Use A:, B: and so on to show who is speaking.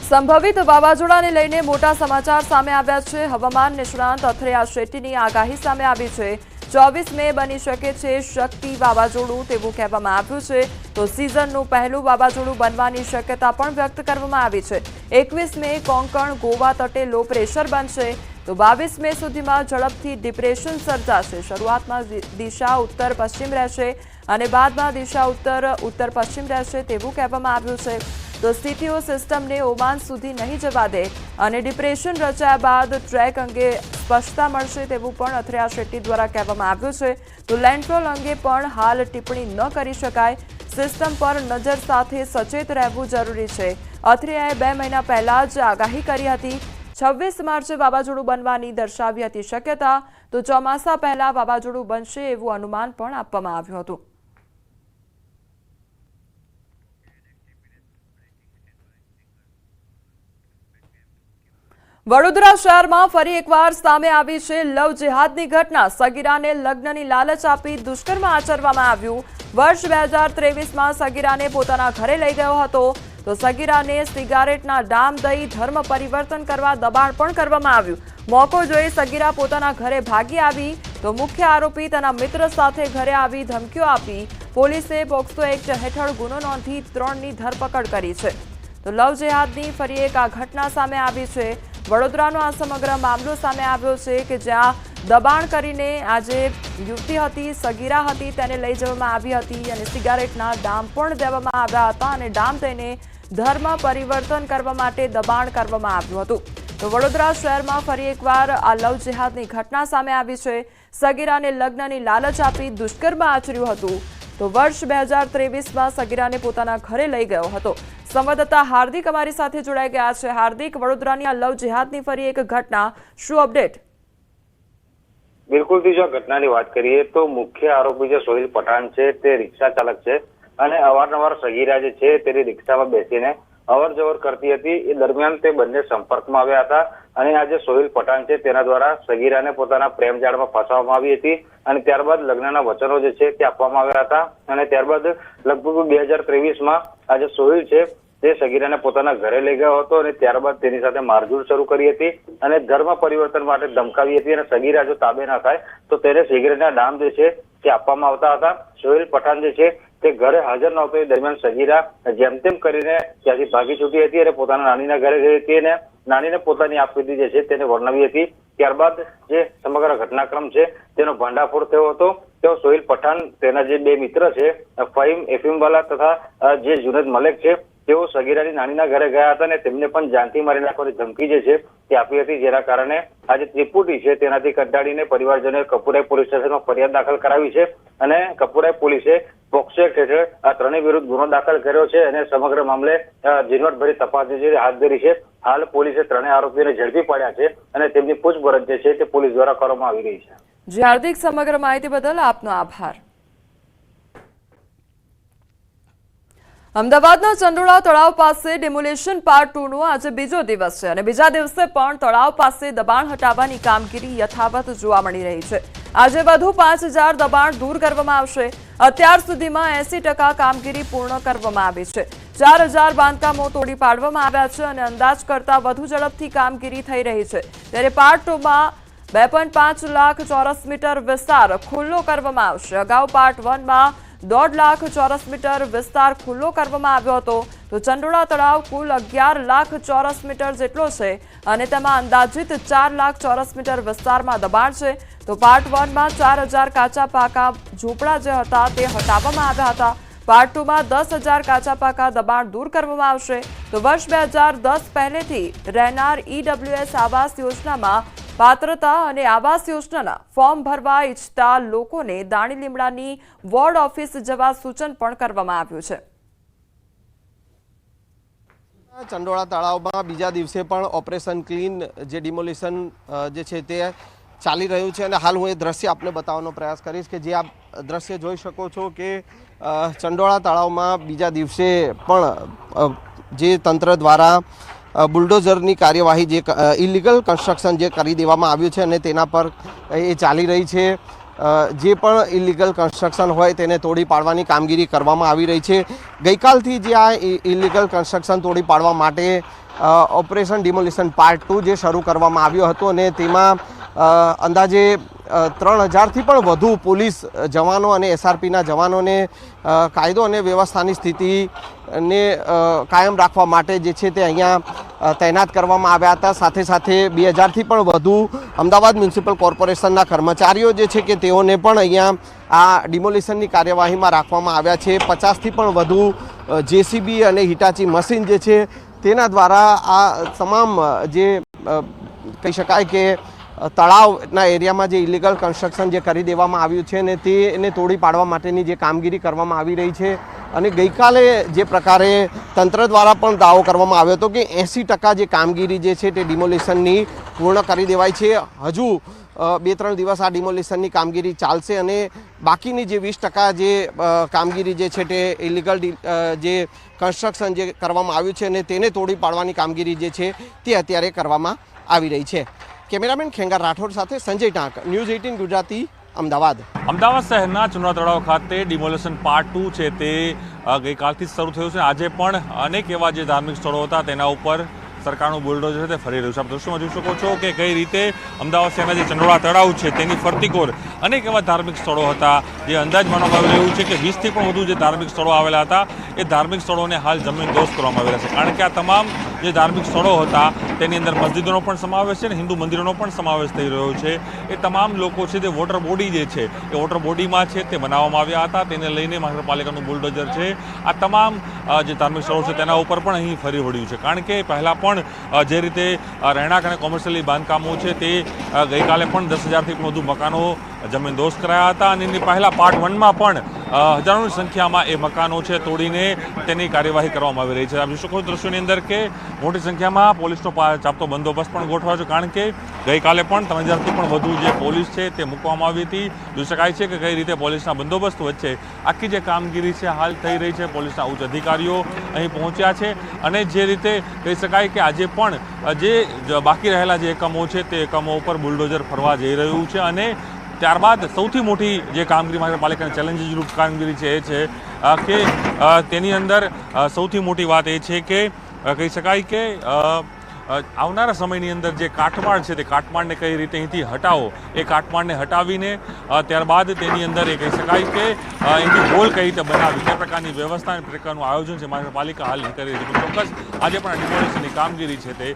A: સંભવિત વાવાઝોડાને લઈને મોટા સમાચાર સામે આવ્યા છે। હવામાન નિષ્ણાંત અથરેયા શેટ્ટીની આગાહી સામે આવી છે। 24 મે બની શકે છે શક્તિ વાવાઝોડું તેવું કહેવામાં આવ્યું છે। તો સિઝનનું પહેલું વાવાઝોડું બનવાની શક્યતા પણ વ્યક્ત કરવામાં આવી છે। 21 મે કોંકણ ગોવા તટે લો પ્રેશર બનશે। તો 22 મે સુધીમાં ઝડપથી ડિપ્રેશન સર્જાશે। શરૂઆતમાં દિશા ઉત્તર પશ્ચિમ રહેશે અને બાદમાં દિશા ઉત્તર પશ્ચિમ રહેશે તેવું કહેવામાં આવ્યું છે। તો સ્થિતિઓ સિસ્ટમને ઓમાન સુધી નહીં જવા દે અને ડિપ્રેશન રચાયા બાદ ટ્રેક અંગે સ્પષ્ટતા મળશે તેવું પણ અથરેયા શેટ્ટી દ્વારા કહેવામાં આવ્યું છે। તો લેન્ડફોલ અંગે પણ હાલ ટિપ્પણી ન કરી શકાય। સિસ્ટમ પર નજર સાથે સચેત રહેવું જરૂરી છે। અથરેયાએ 2 મહિના પહેલા જ આગાહી કરી હતી। 26 માર્ચે વાવાઝોડું બનવાની દર્શાવી હતી શક્યતા। તો ચોમાસા પહેલા વાવાઝોડું બનશે એવું અનુમાન પણ આપવામાં આવ્યું હતું। વડોદરા શહેરમાં ફરી એકવાર સામે આવી છે લવ જેહાદની ઘટના। સગીરાને લગ્નની લાલચ આપી દુષ્કર્મ આચરવામાં આવ્યું। વર્ષ 2023માં સગીરાને પોતાના ઘરે લઈ ગયો હતો। તો સગીરાને સિગારેટના ડામ દઈ ધર્મ પરિવર્તન કરવા દબાણ પણ કરવામાં આવ્યું। મોકો જોઈ સગીરા પોતાના ઘરે ભાગી આવી। તો મુખ્ય આરોપી તેના મિત્ર સાથે ઘરે આવી ધમકીઓ આપી। પોલીસે પોક્સો એક્ટ હેઠળ ગુનો નોંધી 3ની ધરપકડ કરી છે। તો લવ જેહાદની ફરી એક આ ઘટના સામે આવી છે। વડોદરાનો આ સમગ્ર મામલો સામે આવ્યો છે કે જ્યાં દબાણ કરીને આજે યુવતી હતી સગીરા હતી તેને લઈ જવામાં આવી હતી અને સિગારેટના ડામ પણ દેવામાં આવ્યા હતા અને ડામ દઈને ધર્મ પરિવર્તન કરવા માટે દબાણ કરવામાં આવ્યું હતું। તો વડોદરા શહેરમાં ફરી એકવાર આ લવ જેહાદની ઘટના સામે આવી છે। સગીરાને લગ્નની લાલચ આપી દુષ્કર્મ આચર્યું હતું। તો વર્ષ 2023માં સગીરાને પોતાના ઘરે લઈ ગયો હતો। સંવાદદાતા હાર્દિક અમારી સાથે જોડાઈ ગયા છે। હાર્દિક, વડોદરાની આ લવ જેહાદની ફરી એક ઘટના, શું અપડેટ?
B: બિલકુલ, જો ઘટનાની વાત કરીએ તો મુખ્ય આરોપી જે સોહિલ પઠાણ છે તે રિક્ષા ચાલક છે અને અવારનવાર સગીરા જે છે તેની રિક્ષામાં બેસીને અવર જવર કરતી હતી। એ દરમિયાન તે બંને સંપર્કમાં આવ્યા હતા અને આ જે સોહિલ પઠાણ છે તેના દ્વારા સગીરાને પોતાના પ્રેમ જાળમાં ફસાવવામાં આવી હતી અને ત્યારબાદ લગ્નના વચનો જે છે તે આપવામાં આવ્યા હતા અને ત્યારબાદ લગભગ 2023માં આ જે સોહિલ છે તે સગીરાને પોતાના ઘરે લઈ ગયો હતો અને ત્યારબાદ તેની સાથે મારઝૂડ શરૂ કરી હતી અને ધર્મ પરિવર્તન માટે ધમકાવી હતી અને સગીરા જો તાબે ના થાય તો તેને સિગરેટના ડામ જે છે તે આપવામાં આવતા હતા। સોહિલ પઠાણ જે છે તે ઘરે હાજર નહોતો। એ દરમિયાન સગીરા જેમ તેમ કરીને ત્યાંથી ભાગી છૂટી હતી અને પોતાના નાનીના ઘરે ગઈ હતી અને નાનીને પોતાની આપવીતી જે છે તેને વર્ણવી હતી। ત્યારબાદ જે સમગ્ર ઘટનાક્રમ છે તેનો ભાંડાફોડ થયો હતો। તેઓ સોહિલ પઠાણ તેના જે 2 મિત્ર છે ફહીમ એફીમવાલા તથા જે જુનેદ મલેક છે તેઓ સગીરાની નાનીના ઘરે ગયા હતા અને તેમને પણ જાનથી મારી નાખવાની ધમકી જે છે તે આપી હતી। જેના કારણે આજે ત્રિપુટી છે તેનાથી કંટાળીને પરિવારજનોએ કપુરાઈ પોલીસ સ્ટેશનમાં ફરિયાદ દાખલ કરાવી છે અને કપુરાઈ પોલીસે પોક્સો એક્ટ હેઠળ આ ત્રણેય વિરુદ્ધ ગુનો દાખલ કર્યો છે અને સમગ્ર મામલે ઝીણવટભરી તપાસ જે છે હાથ ધરી છે। હાલ પોલીસે ત્રણેય આરોપીઓને ઝડપી પાડ્યા છે અને તેમની પૂછપરછ જે છે તે પોલીસ દ્વારા કરવામાં આવી રહી છે।
A: જી હાર્દિક, સમગ્ર માહિતી બદલ આપનો આભાર। અમદાવાદના ચંડોળા તળાવ પાસે ડિમોલિશન પાર્ટ 2નો આજે બીજો દિવસ છે અને બીજા દિવસે પણ તળાવ પાસે દબાણ હટાવવાની કામગીરી યથાવત જોવા મળી રહી છે। આજે વધુ 5000 દબાણ દૂર કરવામાં આવશે। અત્યાર સુધીમાં 80% કામગીરી પૂર્ણ કરવામાં આવી છે। 4000 બાંધકામો તોડી પાડવામાં આવ્યા છે અને અંદાજ કરતાં વધુ ઝડપથી કામગીરી થઈ રહી છે। ત્યારે પાર્ટ 2માં 2.5 લાખ ચોરસ મીટર વિસ્તાર ખુલ્લો કરવામાં આવશે। અગાઉ પાર્ટ 1માં 1.5 લાખ ચોરસ મીટર વિસ્તાર ખુલ્લો કરવામાં આવ્યો હતો। તો ચંડોળા તળાવ કુલ 11 લાખ ચોરસ મીટર જેટલો છે અને તેમાં અંદાજિત 4 લાખ ચોરસ મીટર વિસ્તારમાં દબાણ છે। તો પાર્ટ 1માં 4000 કાચા પાકા ઝૂંપડા જે હતા તે હટાવવામાં આવ્યા હતા। પાર્ટ 2માં 10,000 કાચા પાકા દબાણ દૂર કરવામાં આવશે। તો વર્ષ 2010 પહેલેથી રહેનાર ઈડબ્લ્યુએસ આવાસ યોજનામાં પાત્રતા અને આવાસ યોજનાના ફોર્મ ભરવા ઈચ્છતા લોકોને દાણી લીમડાની વોર્ડ ઓફિસ જવા સૂચન પણ કરવામાં આવ્યું છે।
C: ચંડોળા તળાવમાં બીજા દિવસે પણ ઓપરેશન ક્લીન જે ડિમોલિશન જે છે તે ચાલી રહ્યું છે અને હાલ હું એ દ્રશ્ય આપને બતાવવાનો પ્રયાસ કરીશ કે જે આપ દ્રશ્ય જોઈ શકો છો કે ચંડોળા તળાવમાં બીજા દિવસે પણ જે તંત્ર દ્વારા બુલડોઝરની કાર્યવાહી જે ઇલીગલ કન્સ્ટ્રક્શન જે કરી દેવામાં આવ્યું છે અને તેના પર એ ચાલી રહી છે। જે પણ ઇલીગલ કન્સ્ટ્રક્શન હોય તેને તોડી પાડવાની કામગીરી કરવામાં આવી રહી છે. ગઈકાલથી જે આ ઇલીગલ કન્સ્ટ્રક્શન તોડી પાડવા માટે ઓપરેશન ડિમોલિશન પાર્ટ 2 જે શરૂ કરવામાં આવ્યો હતો અને તેમાં અંદાજે 3000થી પણ વધુ પોલીસ જવાનો અને એસઆરપીના જવાનોને કાયદો અને વ્યવસ્થાની સ્થિતિને કાયમ રાખવા માટે જે છે તે અહીંયા તૈનાત કરવામાં આવ્યા હતા. સાથે સાથે 2000થી પણ વધુ અમદાવાદ મ્યુનિસિપલ કોર્પોરેશનના કર્મચારીઓ જે છે કે તેઓને પણ અહીંયા આ ડિમોલિશનની કાર્યવાહીમાં રાખવામાં આવ્યા છે. 50થી પણ વધુ જેસીબી અને હિટાચી મશીન જે છે તેના દ્વારા આ તમામ જે કહી શકાય કે તળાવના એરિયામાં જે ઇલીગલ કન્સ્ટ્રક્શન જે કરી દેવામાં આવ્યું છે ને તેને તોડી પાડવા માટેની જે કામગીરી કરવામાં આવી રહી છે. અને ગઈકાલે જે પ્રકારે તંત્ર દ્વારા પણ દાવો કરવામાં આવ્યો હતો કે 80% જે કામગીરી જે છે તે ડિમોલિશનની પૂર્ણ કરી દેવાય છે. હજુ 2-3 દિવસ આ ડિમોલિશનની કામગીરી ચાલશે અને બાકીની જે 20% જે કામગીરી જે છે તે ઇલીગલ જે કન્સ્ટ્રક્શન જે કરવામાં આવ્યું છે અને તેને તોડી પાડવાની કામગીરી જે છે તે અત્યારે કરવામાં આવી રહી છે. કેમેરામેન ખેંગાર રાઠોડ સાથે સંજય ટાંક, ન્યૂઝ 18 ગુજરાતી, અમદાવાદ.
D: અમદાવાદ શહેરના ચુનરા તળાવ ખાતે ડિમોલેશન પાર્ટ 2 છે તે ગઈકાલથી જ શરૂ થયું છે. આજે પણ અનેક એવા જે ધાર્મિક સ્થળો હતા તેના ઉપર સરકારનું બુલડોઝર છે તે ફરી રહ્યું છે. આપ દૃશ્યમાં જોઈ શકો છો કે કઈ રીતે અમદાવાદ શહેરના જે ચંડોળા તળાવ છે તેની ફરતીકોર અનેક એવા ધાર્મિક સ્થળો હતા જે અંદાજ માનવામાં આવી રહ્યું છે કે 20થી પણ વધુ જે ધાર્મિક સ્થળો આવેલા હતા એ ધાર્મિક સ્થળોને હાલ જમીનદોસ્ત કરવામાં આવેલા છે. કારણ કે આ તમામ જે ધાર્મિક સ્થળો હતા તેની અંદર મસ્જિદોનો પણ સમાવેશ છે અને હિન્દુ મંદિરોનો પણ સમાવેશ થઈ રહ્યો છે. એ તમામ લોકો છે તે વોટર બોડી જે છે એ વોટર બોડીમાં છે તે બનાવવામાં આવ્યા હતા. તેને લઈને મહાનગરપાલિકાનું બુલડોઝર છે આ તમામ જે ધાર્મિક સ્થળો છે તેના ઉપર પણ અહીં ફરી વળ્યું છે. કારણ કે પહેલાં પણ જે રીતે રહેણાંક અને કોમર્શિયલી બાંધકામો છે તે ગઈકાલે પણ 10,000થી પણ વધુ મકાનો જમીનદોસ્ત કરાયા હતા અને એની પહેલાં પાર્ટ 1માં પણ હજારોની સંખ્યામાં એ મકાનો છે તોડીને તેની કાર્યવાહી કરવામાં આવી રહી છે. આપ જોઈ શકો છો દ્રશ્યોની અંદર કે મોટી સંખ્યામાં પોલીસનો ચાપતો બંદોબસ્ત પણ ગોઠવાયો છે. કારણ કે ગઈકાલે પણ 3,000થી પણ વધુ જે પોલીસ છે તે મૂકવામાં આવી હતી. જોઈ શકાય છે કે કઈ રીતે પોલીસના બંદોબસ્ત વચ્ચે આખી જે કામગીરી છે હાલ થઈ રહી છે. પોલીસના ઉચ્ચ અધિકારીઓ અહીં પહોંચ્યા છે અને જે રીતે કહી શકાય કે આજે પણ જે બાકી રહેલા જે એકમો છે તે એકમો ઉપર બુલડોઝર ફરવા જઈ રહ્યું છે. અને ત્યારબાદ સૌથી મોટી જે કામગીરી મહાનગરપાલિકાની ચેલેન્જીસ રૂપ કામગીરી છે એ છે કે તેની અંદર સૌથી મોટી વાત એ છે કે કહી શકાય કે આવનારા સમયની અંદર જે કાટમાળ છે તે કાટમાળને કઈ રીતે અહીંથી હટાવો એ કાટમાળને હટાવીને ત્યારબાદ તેની અંદર એ કહી શકાય કે એની ગોલ કઈ રીતે બનાવી તે પ્રકારની વ્યવસ્થા અને પ્રકારનું આયોજન છે મહાનગરપાલિકા હાલ કરી રહી છે. ચોક્કસ આજે પણ ડિમોલિશનની કામગીરી છે તે